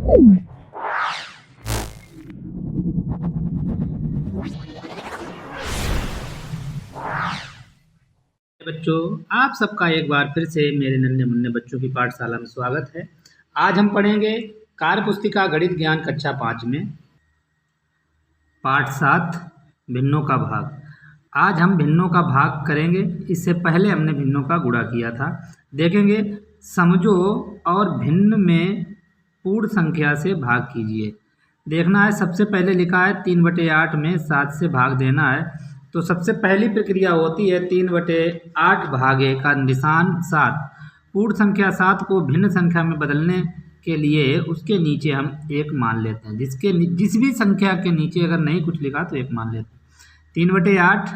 बच्चों, आप सबका एक बार फिर से मेरे नन्हे मुन्ने बच्चों की पाठशाला में स्वागत है। आज हम पढ़ेंगे कार्य पुस्तिका गणित ज्ञान कक्षा 5 में पाठ 7 भिन्नों का भाग। आज हम भिन्नों का भाग करेंगे। इससे पहले हमने भिन्नों का गुणा किया था। देखेंगे समझो और भिन्न में पूर्ण संख्या से भाग कीजिए। देखना है, सबसे पहले लिखा है 3/8 में 7 से भाग देना है। तो सबसे पहली प्रक्रिया होती है 3/8 भागे का निशान 7। पूर्ण संख्या 7 को भिन्न संख्या में बदलने के लिए उसके नीचे हम 1 मान लेते हैं। जिस भी संख्या के नीचे अगर नहीं कुछ लिखा तो 1 मान लेते हैं। 3/8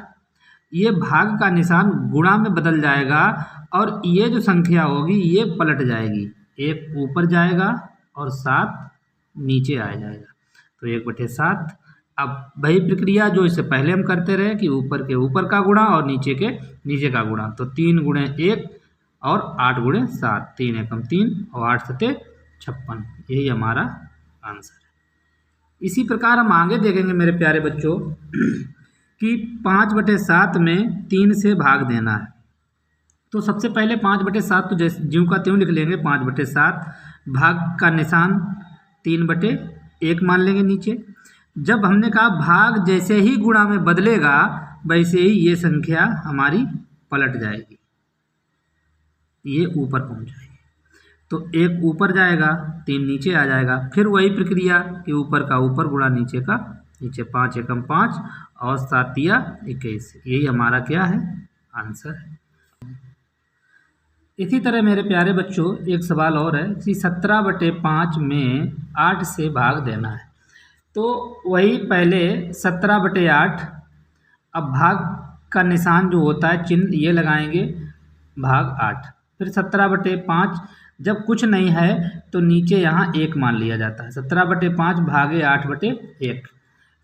ये भाग का निशान गुणा में बदल जाएगा और ये जो संख्या होगी ये पलट जाएगी। 1 ऊपर जाएगा और 7 नीचे आ जाएगा। तो 1/7। अब वही प्रक्रिया जो इससे पहले हम करते रहे कि ऊपर के ऊपर का गुणा और नीचे के नीचे का गुणा। तो 3 × 1 और 8 × 7, 3 एकम 3 और 8 सते 56। यही हमारा आंसर है। इसी प्रकार हम आगे देखेंगे मेरे प्यारे बच्चों कि 5/7 में 3 से भाग देना है। तो सबसे पहले 5/7 तो जैसे ज्यों का त्यों लिख लेंगे। 5/7 भाग का निशान 3/1 मान लेंगे नीचे। जब हमने कहा भाग जैसे ही गुणा में बदलेगा वैसे ही ये संख्या हमारी पलट जाएगी, ये ऊपर पहुंच जाएगी। तो 1 ऊपर जाएगा, 3 नीचे आ जाएगा। फिर वही प्रक्रिया कि ऊपर का ऊपर गुणा नीचे का नीचे। 5 एकम 5 और 7 तिया 21। यही हमारा क्या है, आंसर है। इसी तरह मेरे प्यारे बच्चों एक सवाल और है कि 17/5 में 8 से भाग देना है। तो वही पहले 17/8, अब भाग का निशान जो होता है चिन्ह ये लगाएंगे, भाग 8। फिर 17/5 जब कुछ नहीं है तो नीचे यहाँ 1 मान लिया जाता है। 17/5 भागे 8/1।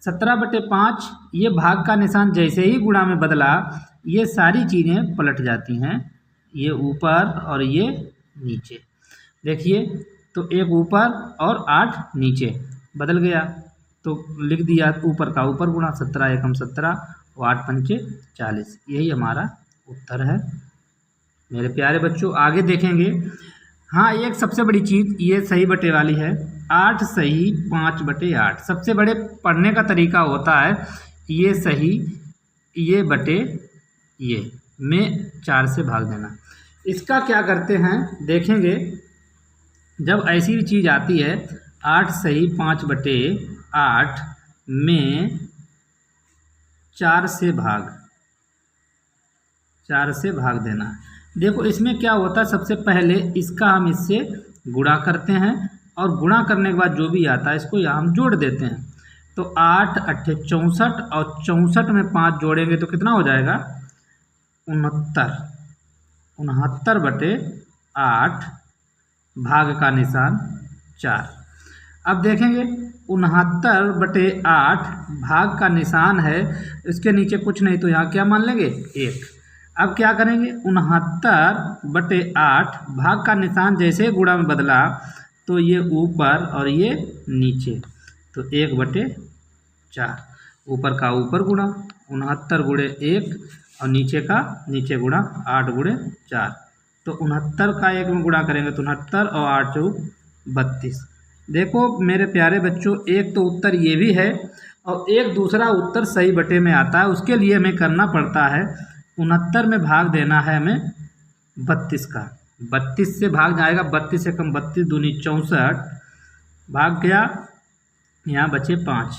17/5 ये भाग का निशान जैसे ही गुणा में बदला ये सारी चीज़ें पलट जाती हैं, ये ऊपर और ये नीचे। देखिए तो 1 ऊपर और 8 नीचे बदल गया। तो लिख दिया ऊपर का ऊपर गुणा। 17 एकम 17 और 8 पंचे 40। यही हमारा उत्तर है मेरे प्यारे बच्चों। आगे देखेंगे। हाँ, एक सबसे बड़ी चीज़ ये सही बटे वाली है। 8 सही 5/8। सबसे बड़े पढ़ने का तरीका होता है ये सही ये बटे ये में 4 से भाग देना। इसका क्या करते हैं देखेंगे। जब ऐसी चीज़ आती है 8 सही 5/8 में 4 से भाग देना। देखो इसमें क्या होता है, सबसे पहले इसका हम इससे गुणा करते हैं और गुणा करने के बाद जो भी आता है इसको यहाँ हम जोड़ देते हैं। तो 8 8 64 और 64 में 5 जोड़ेंगे तो कितना हो जाएगा, 69। 69/8 भाग का निशान 4। अब देखेंगे 69/8 भाग का निशान है, इसके नीचे कुछ नहीं तो यहाँ क्या मान लेंगे, 1। अब क्या करेंगे 69/8 भाग का निशान जैसे गुणा में बदला तो ये ऊपर और ये नीचे। तो 1/4 ऊपर का ऊपर गुणा 69 × 1 और नीचे का नीचे गुणा 8 × 4। तो 69 का 1 में गुणा करेंगे तो 69 और 8 × 32। देखो मेरे प्यारे बच्चों एक तो उत्तर ये भी है और एक दूसरा उत्तर सही बटे में आता है। उसके लिए हमें करना पड़ता है 69 में भाग देना है हमें 32 का। 32 से भाग जाएगा, 32 एकम 32 दूनी 64 भाग गया, यहाँ बचे 5।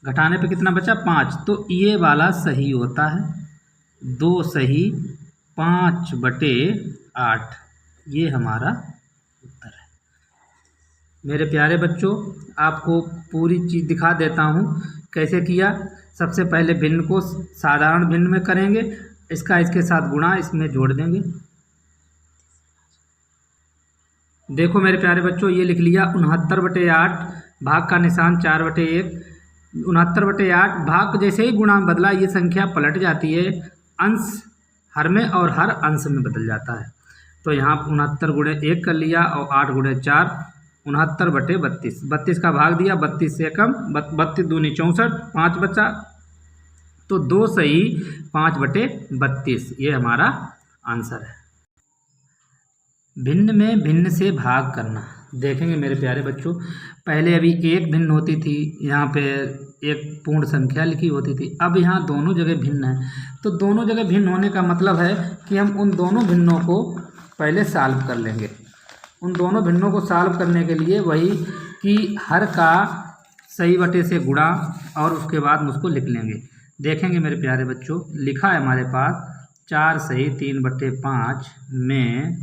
घटाने पे कितना बचा, 5। तो ये वाला सही होता है। 2 सही 5/8 ये हमारा उत्तर है। मेरे प्यारे बच्चों आपको पूरी चीज़ दिखा देता हूँ कैसे किया। सबसे पहले भिन्न को साधारण भिन्न में करेंगे, इसका इसके साथ गुणा इसमें जोड़ देंगे। देखो मेरे प्यारे बच्चों ये लिख लिया 69/8 भाग का निशान 4/1। 69/8 भाग जैसे ही गुणा में बदला ये संख्या पलट जाती है, अंश हर में और हर अंश में बदल जाता है। तो यहाँ 69 × 1 कर लिया और 8 × 4 69/32, 32 का भाग दिया, 32 से कम, 32 दूनी 64, 5 बचा, तो 2 सही 5/32 ये हमारा आंसर है। भिन्न में भिन्न से भाग करना देखेंगे मेरे प्यारे बच्चों। पहले अभी एक भिन्न होती थी, यहाँ पे एक पूर्ण संख्या लिखी होती थी, अब यहाँ दोनों जगह भिन्न है। तो दोनों जगह भिन्न होने का मतलब है कि हम उन दोनों भिन्नों को पहले सॉल्व कर लेंगे। उन दोनों भिन्नों को सॉल्व करने के लिए वही कि हर का सही बटे से गुणा और उसके बाद उसको लिख लेंगे। देखेंगे मेरे प्यारे बच्चों, लिखा है हमारे पास 4 सही 3/5 में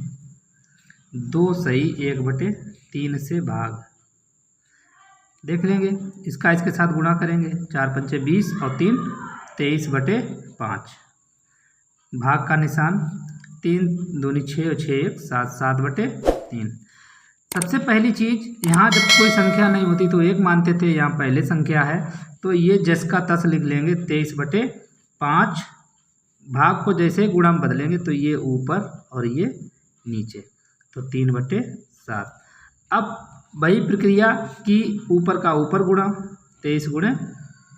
2 सही 1/3 से भाग। देख लेंगे, इसका इसके साथ गुणा करेंगे, 4 पंचे 20 और 3 23/5। भाग का निशान 3 दूनी 6 और 6 1 7 7/3। सबसे पहली चीज़, यहाँ जब कोई संख्या नहीं होती तो 1 मानते थे, यहाँ पहले संख्या है तो ये जस का तस लिख लेंगे 23/5। भाग को जैसे गुणा में बदलेंगे तो ये ऊपर और ये नीचे, तो 3/7। अब वही प्रक्रिया कि ऊपर का ऊपर गुणा 23 गुणे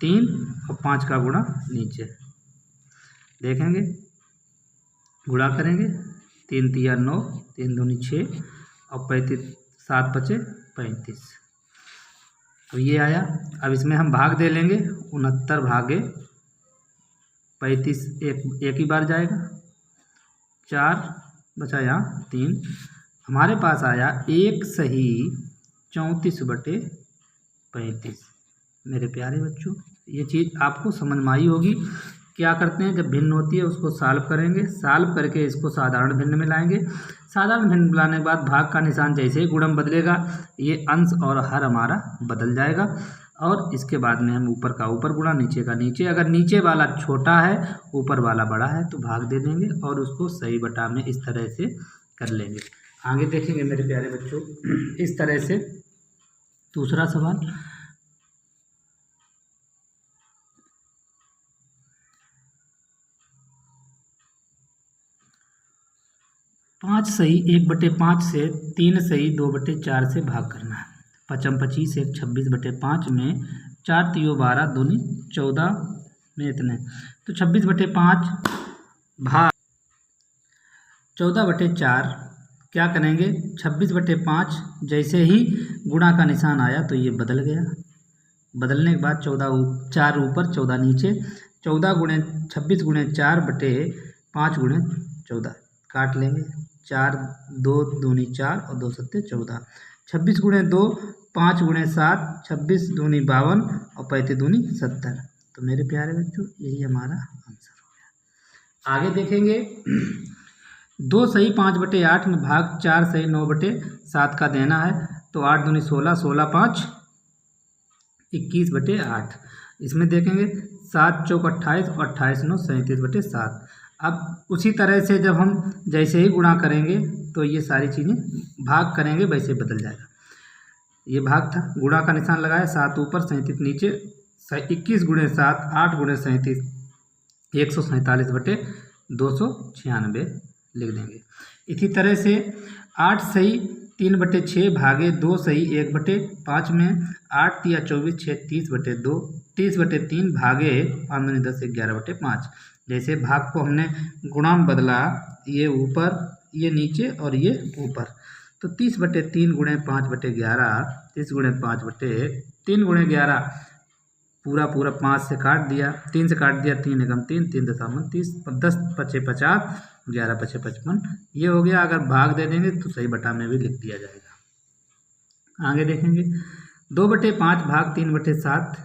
3 और 5 का गुणा नीचे। देखेंगे, गुणा करेंगे, 3 तिया 9, 3 दूनी 6 और 35 7 पचे 35, तो ये आया। अब इसमें हम भाग दे लेंगे, 69/35 एक ही बार जाएगा, 4 बचा यहाँ 3। हमारे पास आया 1 सही 34/35। मेरे प्यारे बच्चों, ये चीज़ आपको समझ में आई होगी। क्या करते हैं, जब भिन्न होती है उसको सॉल्व करेंगे, सॉल्व करके इसको साधारण भिन्न में लाएंगे। साधारण भिन्न लाने के बाद भाग का निशान जैसे ही गुणन बदलेगा ये अंश और हर हमारा बदल जाएगा, और इसके बाद में हम ऊपर का ऊपर गुणा नीचे का नीचे। अगर नीचे वाला छोटा है ऊपर वाला बड़ा है तो भाग दे देंगे और उसको सही बटा में इस तरह से कर लेंगे। आगे देखेंगे मेरे प्यारे बच्चों, इस तरह से दूसरा सवाल। 5 सही 1/5 से 3 सही 2/4 से भाग करना है। 5 25 1 26/5 में 4 तियो 12 दूनी 14 में इतने, तो 26/5 भाग 14/4। क्या करेंगे, 26/5 जैसे ही गुणा का निशान आया तो ये बदल गया। बदलने के बाद 4 ऊपर 14 नीचे, 14 गुणे 26 गुणे 4/5 गुणे 14 काट लेंगे। 4 2 दूनी 4 और 2 सत्ते 14। 26 गुणे 2 5 गुणे 7, 26 दूनी 52 और 35 दूनी 70। तो मेरे प्यारे बच्चों यही हमारा आंसर हो गया। आगे देखेंगे, 2 सही 5/8 में भाग 4 सही 9/7 का देना है। तो 8 दूनी 16, 16 5 21/8। इसमें देखेंगे 7 चौक 28 और 28 9 37/7। अब उसी तरह से जब हम जैसे ही गुणा करेंगे तो ये सारी चीज़ें भाग करेंगे वैसे बदल जाएगा। ये भाग था, गुणा का निशान लगाया, 7 ऊपर 37 नीचे, 21 गुणे 7 8 गुणे 37 147/296 लिख देंगे। इसी तरह से 8 सही 3/6 भागे 2 सही 1/5 में 8 तिया 24 6 30/2 30/3 भागे 5 दूनी 10 11/5। जैसे भाग को हमने गुणा में बदला, ये ऊपर ये नीचे और ये ऊपर, तो 30/3 गुणे 5/11 30 गुणे 5/3 गुणे 11 पूरा 5 से काट दिया, 3 से काट दिया, 3 एकम 3 3 दशमलव 30 10 पचे 50 11 पचे 55 ये हो गया। अगर भाग दे देंगे तो सही बटा में भी लिख दिया जाएगा। आगे देखेंगे, 2/5 भाग 3/7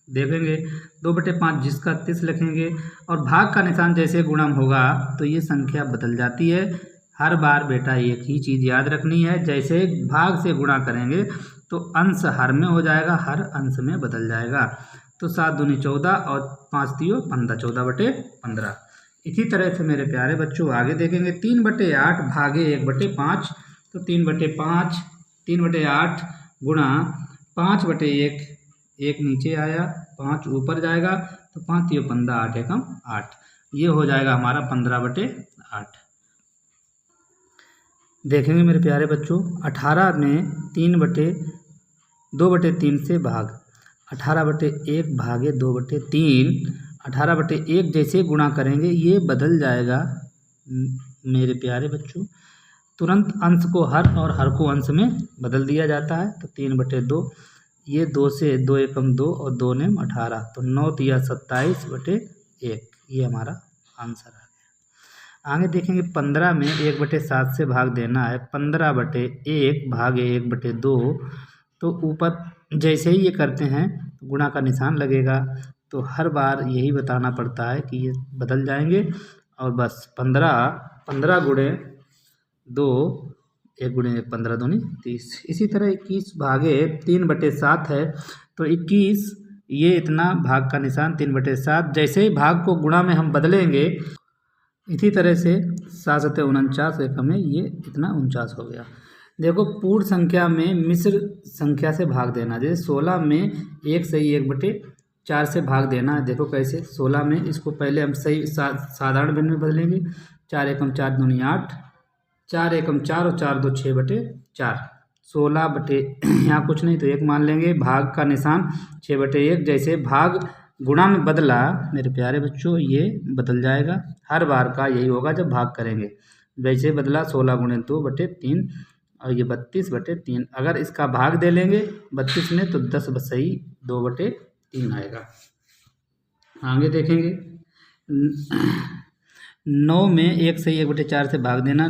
देखेंगे, 2/5 जिसका 30 लिखेंगे, और भाग का निशान जैसे गुणम होगा तो ये संख्या बदल जाती है। हर बार बेटा एक ही चीज़ याद रखनी है, जैसे भाग से गुणा करेंगे तो अंश हर में हो जाएगा, हर अंश में बदल जाएगा। तो 7 दूनी 14 और 5 तियो 15 14/15। इसी तरह से मेरे प्यारे बच्चों आगे देखेंगे, 3/8 भागे 1/5, तो 3/5 3/8 गुणा 5/1 1 नीचे आया 5 ऊपर जाएगा, तो 5 तियो 15 8 एकम 8 ये हो जाएगा हमारा 15/8। देखेंगे मेरे प्यारे बच्चों, 18 में 2/3 से भाग, 18/1 भागे 2/3, 18/1 जैसे गुणा करेंगे ये बदल जाएगा मेरे प्यारे बच्चों। तुरंत अंश को हर और हर को अंश में बदल दिया जाता है। तो 3/2, ये 2 से 2 एकम 2 और 2 ने 18, तो 9 तिया 27/1, ये हमारा आंसर है। आगे देखेंगे 15 में 1/7 से भाग देना है, 15/1 भागे 1/2, तो ऊपर जैसे ही ये करते हैं गुणा का निशान लगेगा, तो हर बार यही बताना पड़ता है कि ये बदल जाएंगे और बस 15 गुणे 2, 1 गुणे 1 15 दूनी 30। इसी तरह 21 भागे 3/7 है, तो 21 ये इतना भाग का निशान 3/7, जैसे ही भाग को गुणा में हम बदलेंगे इसी तरह से 7 × 49 एकम में ये इतना 49 हो गया। देखो पूर्ण संख्या में मिश्र संख्या से भाग देना, जैसे 16 में 1 सही 1/4 से भाग देना है। देखो कैसे, 16 में इसको पहले हम सही साधारण भिन्न में बदलेंगे, 4 एकम 4 दूनी 8, 4 एकम 4 और 4 2 6/4, 16 यहाँ कुछ नहीं तो 1 मान लेंगे, भाग का निशान 6/1, जैसे भाग गुणा में बदला मेरे प्यारे बच्चों ये बदल जाएगा, हर बार का यही होगा जब भाग करेंगे। वैसे बदला 16 गुणे 2/3 और ये 32/3, अगर इसका भाग दे लेंगे 32 में तो 10 सही 2/3 आएगा। आगे देखेंगे 9 में 1 सही 1/4 से भाग देना,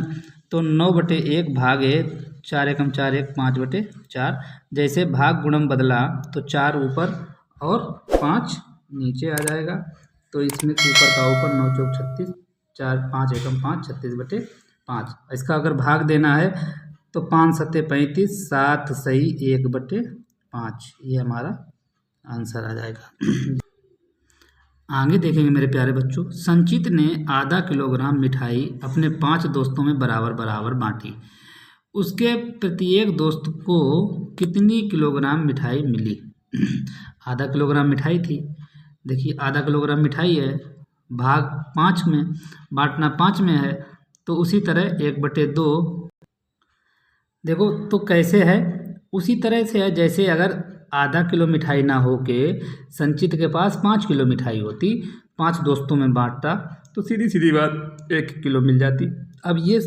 तो 9/1 भागे 4 एकम 4 1 5/4, जैसे भाग गुणम बदला तो 4 ऊपर और 5 नीचे आ जाएगा, तो इसमें ऊपर का ऊपर 9 चौक 36, 4 5 एकम 5 36/5। इसका अगर भाग देना है तो 5 7 35, 7 सही 1/5, ये हमारा आंसर आ जाएगा। आगे देखेंगे मेरे प्यारे बच्चों, संचित ने आधा किलोग्राम मिठाई अपने 5 दोस्तों में बराबर बराबर बांटी, उसके प्रत्येक दोस्त को कितनी किलोग्राम मिठाई मिली? आधा किलोग्राम मिठाई थी, देखिए आधा किलोग्राम मिठाई है, भाग 5 में, बांटना 5 में है, तो उसी तरह 1/2 देखो तो कैसे है, उसी तरह से है जैसे अगर आधा किलो मिठाई ना हो के संचित के पास 5 किलो मिठाई होती, 5 दोस्तों में बांटता, तो सीधी सीधी बात 1 किलो मिल जाती। अब ये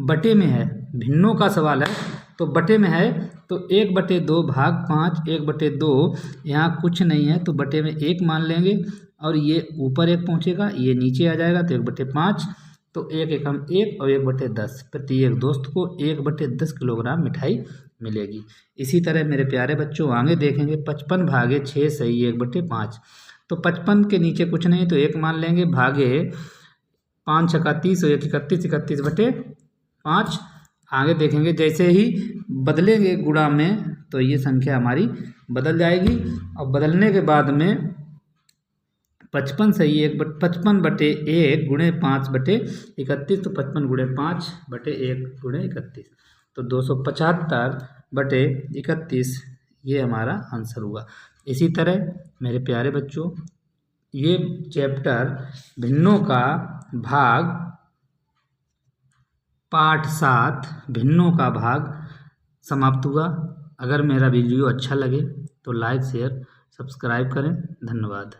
बटे में है, भिन्नों का सवाल है तो बटे में है, तो 1/2 भाग 5, 1/2 यहाँ कुछ नहीं है तो बटे में 1 मान लेंगे, और ये ऊपर 1 पहुँचेगा, ये नीचे आ जाएगा, तो 1/5, तो 1 एकम 1 और 1/10, प्रत्येक दोस्त को 1/10 किलोग्राम मिठाई मिलेगी। इसी तरह मेरे प्यारे बच्चों आगे देखेंगे 55 भागे 6 सही 1/5, तो 55 के नीचे कुछ नहीं तो 1 मान लेंगे, भागे 5 छक्का 30 और 1 31, 31/5। आगे देखेंगे जैसे ही बदलेंगे गुणा में तो ये संख्या हमारी बदल जाएगी, और बदलने के बाद में 55 सही 55/1 गुणे 5/31, तो 55 गुणे 5/1 गुणे 31, तो 275/31 ये हमारा आंसर हुआ। इसी तरह मेरे प्यारे बच्चों ये चैप्टर भिन्नों का भाग पाठ 7 भिन्नों का भाग समाप्त हुआ। अगर मेरा वीडियो अच्छा लगे तो लाइक शेयर सब्सक्राइब करें। धन्यवाद।